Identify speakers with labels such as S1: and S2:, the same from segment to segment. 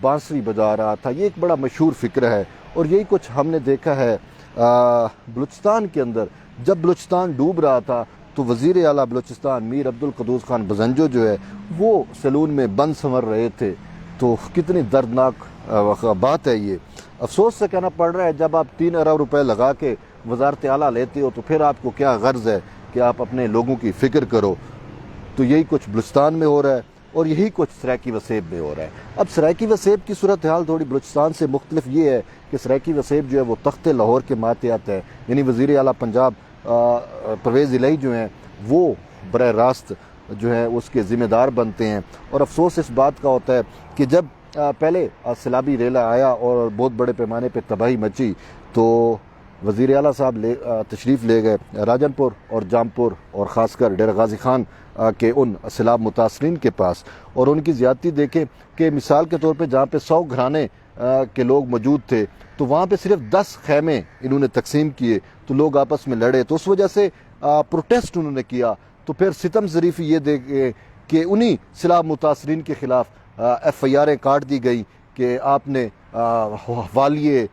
S1: بانسری بجا رہا تھا. یہ ایک بڑا مشہور فکر ہے اور یہی کچھ ہم نے دیکھا ہے بلوچستان کے اندر. جب بلوچستان ڈوب رہا تھا تو وزیر اعلیٰ بلوچستان میر عبدالقدوس خان بزنجو جو ہے وہ سیلون میں بند سنور رہے تھے. تو کتنی دردناک بات ہے یہ. افسوس سے کہنا پڑ رہا ہے جب آپ 3 ارب روپے لگا کے وزارت اعلیٰ لیتے ہو تو پھر آپ کو کیا غرض ہے کہ آپ اپنے لوگوں کی فکر کرو. تو یہی کچھ بلوچستان میں ہو رہا ہے اور یہی کچھ سرائیکی وسیب میں ہو رہا ہے. اب سرائیکی وسیب کی صورتحال تھوڑی بلوچستان سے مختلف یہ ہے کہ سرائیکی وسیب جو ہے وہ تخت لاہور کے ماتحت ہے. یعنی وزیر اعلیٰ پنجاب پرویز الہی جو ہیں وہ براہ راست جو ہے اس کے ذمہ دار بنتے ہیں. اور افسوس اس بات کا ہوتا ہے کہ جب پہلے سیلابی ریلا آیا اور بہت بڑے پیمانے پہ تباہی مچی تو وزیر اعلیٰ صاحب تشریف لے گئے راجن پور اور جامپور اور خاص کر ڈیرہ غازی خان کے ان سیلاب متاثرین کے پاس, اور ان کی زیادتی دیکھیں کہ مثال کے طور پہ جہاں پہ 100 گھرانے کے لوگ موجود تھے تو وہاں پہ صرف 10 خیمے انہوں نے تقسیم کیے تو لوگ آپس میں لڑے. تو اس وجہ سے پروٹیسٹ انہوں نے کیا. تو پھر ستم ظریفی یہ دیکھے کہ انہی سیلاب متاثرین کے خلاف FIRیں کاٹ دی گئی کہ آپ نے والیے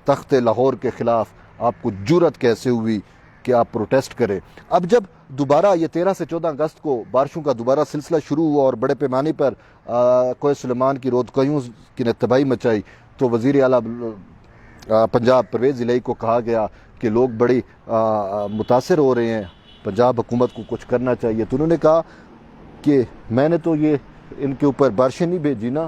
S1: تخت لاہور کے خلاف آپ کو جرأت کیسے ہوئی کہ آپ پروٹیسٹ کریں. اب جب دوبارہ یہ 13 سے 14 اگست کو بارشوں کا دوبارہ سلسلہ شروع ہوا اور بڑے پیمانے پر کوہ سلیمان کی رودکیوں کی نے تباہی مچائی تو وزیر اعلیٰ پنجاب پرویز الہی کو کہا گیا کہ لوگ بڑی متاثر ہو رہے ہیں, پنجاب حکومت کو کچھ کرنا چاہیے. تو انہوں نے کہا کہ میں نے تو یہ ان کے اوپر بارشیں نہیں بھیجی نا,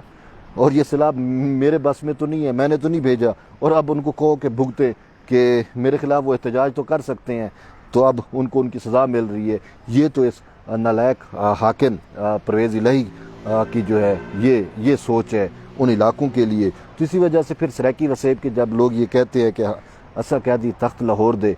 S1: اور یہ سیلاب میرے بس میں تو نہیں ہے, میں نے تو نہیں بھیجا, اور اب ان کو کہو کہ بھگتے کہ میرے خلاف وہ احتجاج تو کر سکتے ہیں. تو اب ان کو ان کی سزا مل رہی ہے. یہ تو اس نالائق حاکم پرویز الہی کی جو ہے یہ سوچ ہے ان علاقوں کے لیے. تو اسی وجہ سے پھر سرائیکی وسیب کے جب لوگ یہ کہتے ہیں کہ اصل قیدی تخت لاہور دے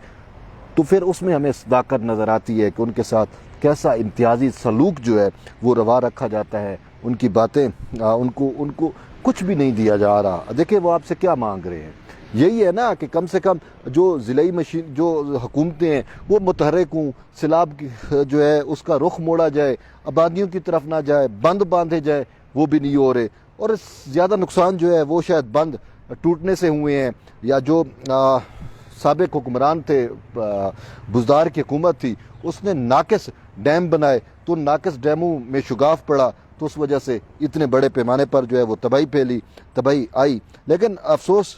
S1: تو پھر اس میں ہمیں صداقت نظر آتی ہے کہ ان کے ساتھ کیسا امتیازی سلوک جو ہے وہ روا رکھا جاتا ہے. ان کی باتیں ان کو کچھ بھی نہیں دیا جا رہا. دیکھیں وہ آپ سے کیا مانگ رہے ہیں. یہی ہے نا کہ کم سے کم جو ضلعی مشین جو حکومتیں ہیں وہ متحرک ہوں, سیلاب جو ہے اس کا رخ موڑا جائے, آبادیوں کی طرف نہ جائے, بند باندھے جائے, وہ بھی نہیں ہو رہے. اور زیادہ نقصان جو ہے وہ شاید بند ٹوٹنے سے ہوئے ہیں یا جو سابق حکمران تھے, بزدار کی حکومت تھی, اس نے ناقص ڈیم بنائے تو ناقص ڈیموں میں شگاف پڑا تو اس وجہ سے اتنے بڑے پیمانے پر جو ہے وہ تباہی آئی. لیکن افسوس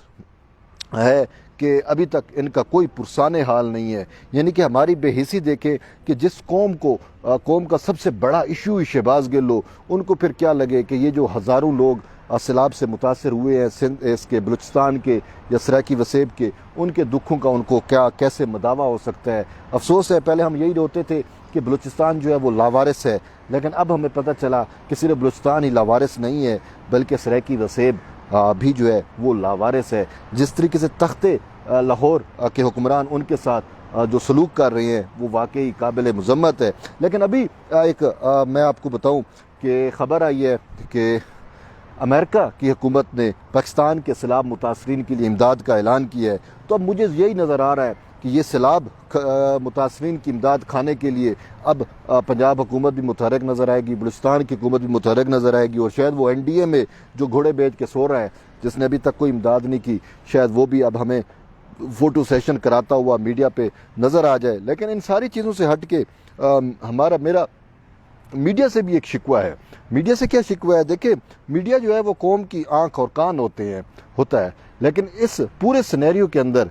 S1: ہے کہ ابھی تک ان کا کوئی پرسان حال نہیں ہے. یعنی کہ ہماری بے حسی دیکھیں کہ جس قوم کا سب سے بڑا ایشو شہباز گل ہو, ان کو پھر کیا لگے کہ یہ جو ہزاروں لوگ سیلاب سے متاثر ہوئے ہیں اس کے بلوچستان کے یا سرائیکی وسیب کے, ان کے دکھوں کا ان کو کیسے مداوع ہو سکتا ہے. افسوس ہے پہلے ہم یہی روتے تھے کہ بلوچستان جو ہے وہ لاوارث ہے, لیکن اب ہمیں پتہ چلا کہ صرف بلوچستان ہی لاوارث نہیں ہے بلکہ سرائیکی وسیب بھی جو ہے وہ لاوارث ہے. جس طریقے سے تخت لاہور کے حکمران ان کے ساتھ جو سلوک کر رہے ہیں وہ واقعی قابل مذمت ہے. لیکن ابھی ایک میں آپ کو بتاؤں کہ خبر آئی ہے کہ امریکہ کی حکومت نے پاکستان کے سیلاب متاثرین کے لیے امداد کا اعلان کیا ہے. تو اب مجھے یہی نظر آ رہا ہے کہ یہ سیلاب متاثرین کی امداد کھانے کے لیے اب پنجاب حکومت بھی متحرک نظر آئے گی, بلوچستان کی حکومت بھی متحرک نظر آئے گی, اور شاید وہ NDA میں جو گھوڑے بیچ کے سو رہا ہے جس نے ابھی تک کوئی امداد نہیں کی, شاید وہ بھی اب ہمیں فوٹو سیشن کراتا ہوا میڈیا پہ نظر آ جائے. لیکن ان ساری چیزوں سے ہٹ کے میرا میڈیا سے بھی ایک شکوہ ہے. میڈیا سے کیا شکوہ ہے؟ دیکھیں میڈیا جو ہے وہ قوم کی آنکھ اور کان ہوتا ہے, لیکن اس پورے سینیریو کے اندر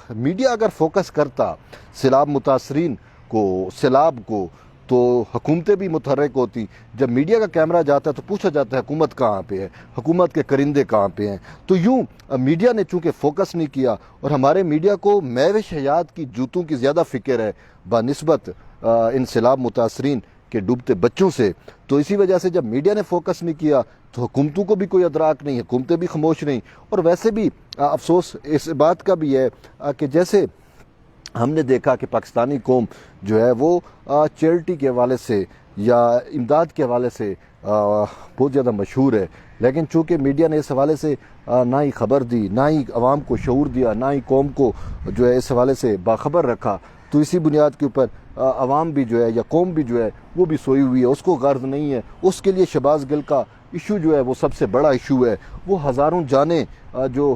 S1: میڈیا اگر فوکس کرتا سیلاب متاثرین کو, سیلاب کو, تو حکومتیں بھی متحرک ہوتی. جب میڈیا کا کیمرہ جاتا ہے تو پوچھا جاتا ہے حکومت کہاں پہ ہے, حکومت کے کرندے کہاں پہ ہیں. تو یوں میڈیا نے چونکہ فوکس نہیں کیا, اور ہمارے میڈیا کو میوش حیات کی جوتوں کی زیادہ فکر ہے بنسبت ان سیلاب متاثرین کے ڈوبتے بچوں سے. تو اسی وجہ سے جب میڈیا نے فوکس نہیں کیا تو حکومتوں کو بھی کوئی ادراک نہیں, حکومتیں بھی خاموش نہیں. اور ویسے بھی افسوس اس بات کا بھی ہے کہ جیسے ہم نے دیکھا کہ پاکستانی قوم جو ہے وہ چیریٹی کے حوالے سے یا امداد کے حوالے سے بہت زیادہ مشہور ہے, لیکن چونکہ میڈیا نے اس حوالے سے نہ ہی خبر دی, نہ ہی عوام کو شعور دیا, نہ ہی قوم کو جو ہے اس حوالے سے باخبر رکھا, تو اسی بنیاد کے اوپر عوام بھی جو ہے یا قوم بھی جو ہے وہ بھی سوئی ہوئی ہے، اس کو غرض نہیں ہے۔ اس کے لیے شہباز گل کا ایشو جو ہے وہ سب سے بڑا ایشو ہے۔ وہ ہزاروں جانیں جو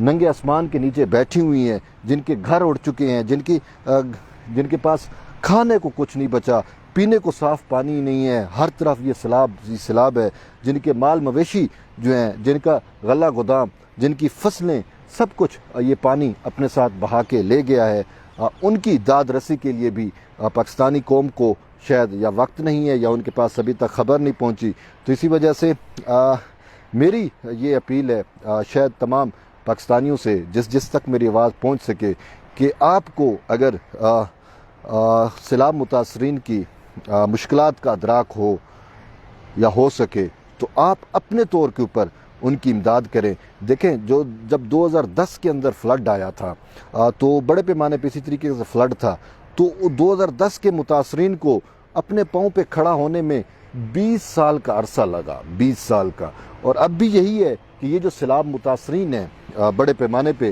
S1: ننگے آسمان کے نیچے بیٹھی ہوئی ہیں، جن کے گھر اڑ چکے ہیں، جن کے پاس کھانے کو کچھ نہیں بچا، پینے کو صاف پانی نہیں ہے، ہر طرف یہ سیلاب ہے، جن کے مال مویشی جو ہیں، جن کا غلہ گودام، جن کی فصلیں، سب کچھ یہ پانی اپنے ساتھ بہا کے لے گیا ہے۔ ان کی داد رسی کے لیے بھی پاکستانی قوم کو شاید یا وقت نہیں ہے یا ان کے پاس ابھی تک خبر نہیں پہنچی۔ تو اسی وجہ سے میری یہ اپیل ہے شاید تمام پاکستانیوں سے، جس تک میری آواز پہنچ سکے، کہ آپ کو اگر سیلاب متاثرین کی مشکلات کا ادراک ہو یا ہو سکے تو آپ اپنے طور کے اوپر ان کی امداد کریں۔ دیکھیں جب 2010 کے اندر فلڈ آیا تھا تو بڑے پیمانے پہ اسی طریقے سے فلڈ تھا، تو 2010 کے متاثرین کو اپنے پاؤں پہ کھڑا ہونے میں 20 سال کا عرصہ لگا، 20 سال کا۔ اور اب بھی یہی ہے کہ یہ جو سیلاب متاثرین ہیں بڑے پیمانے پہ،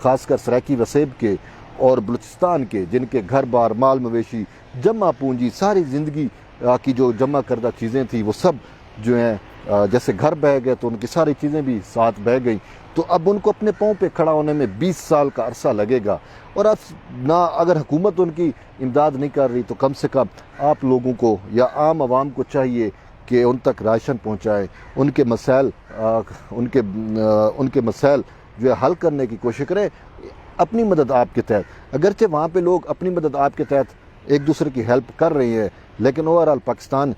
S1: خاص کر سرائیکی وسیب کے اور بلوچستان کے، جن کے گھر بار، مال مویشی، جمع پونجی، ساری زندگی کی جو جمع کردہ چیزیں تھیں وہ سب جو ہیں جیسے گھر بہہ گئے تو ان کی ساری چیزیں بھی ساتھ بہہ گئیں۔ تو اب ان کو اپنے پاؤں پہ کھڑا ہونے میں 20 سال کا عرصہ لگے گا، اور اب نہ اگر حکومت ان کی امداد نہیں کر رہی تو کم سے کم آپ لوگوں کو یا عام عوام کو چاہیے کہ ان تک راشن پہنچائیں، ان کے مسائل جو ہے حل کرنے کی کوشش کریں اپنی مدد آپ کے تحت۔ اگرچہ وہاں پہ لوگ اپنی مدد آپ کے تحت ایک دوسرے کی ہیلپ کر رہی ہیں، لیکن اوورآل پاکستان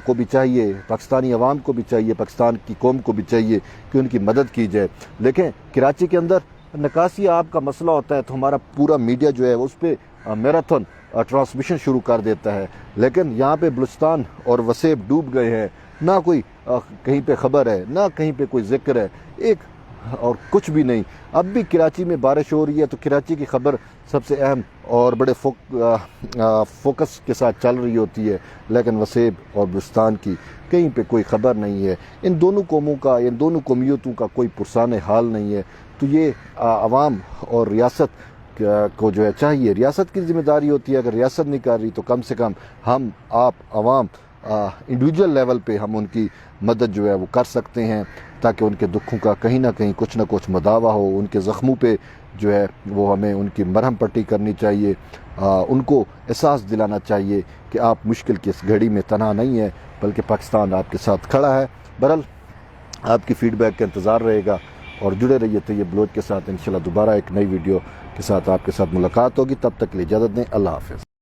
S1: کو بھی چاہیے، پاکستانی عوام کو بھی چاہیے، پاکستان کی قوم کو بھی چاہیے کہ ان کی مدد کی جائے۔ لیکن کراچی کے اندر نکاسی آب کا مسئلہ ہوتا ہے تو ہمارا پورا میڈیا جو ہے اس پہ میراتھن ٹرانسمیشن شروع کر دیتا ہے، لیکن یہاں پہ بلوچستان اور وسیب ڈوب گئے ہیں، نہ کوئی کہیں پہ خبر ہے، نہ کہیں پہ کوئی ذکر ہے، ایک اور کچھ بھی نہیں۔ اب بھی کراچی میں بارش ہو رہی ہے تو کراچی کی خبر سب سے اہم اور بڑے فوکس کے ساتھ چل رہی ہوتی ہے، لیکن وسیب اور بلوچستان کی کہیں پہ کوئی خبر نہیں ہے۔ ان دونوں قوموں کا، ان دونوں قومیتوں کا کوئی پرسان حال نہیں ہے۔ تو یہ عوام اور ریاست کو جو ہے چاہیے، ریاست کی ذمہ داری ہوتی ہے، اگر ریاست نہیں کر رہی تو کم سے کم ہم، آپ، عوام انڈیویجول لیول پہ ہم ان کی مدد جو ہے وہ کر سکتے ہیں، تاکہ ان کے دکھوں کا کہیں نہ کہیں کچھ نہ کچھ مداوع ہو۔ ان کے زخموں پہ جو ہے وہ ہمیں ان کی مرہم پٹی کرنی چاہیے، ان کو احساس دلانا چاہیے کہ آپ مشکل کی اس گھڑی میں تنہا نہیں ہے، بلکہ پاکستان آپ کے ساتھ کھڑا ہے۔ بہرحال آپ کی فیڈ بیک کا انتظار رہے گا، اور جڑے رہیے طیب بلوچ کے ساتھ۔ انشاءاللہ دوبارہ ایک نئی ویڈیو کے ساتھ آپ کے ساتھ ملاقات ہوگی، تب تک کے لیے اجازت دیں، اللہ حافظ۔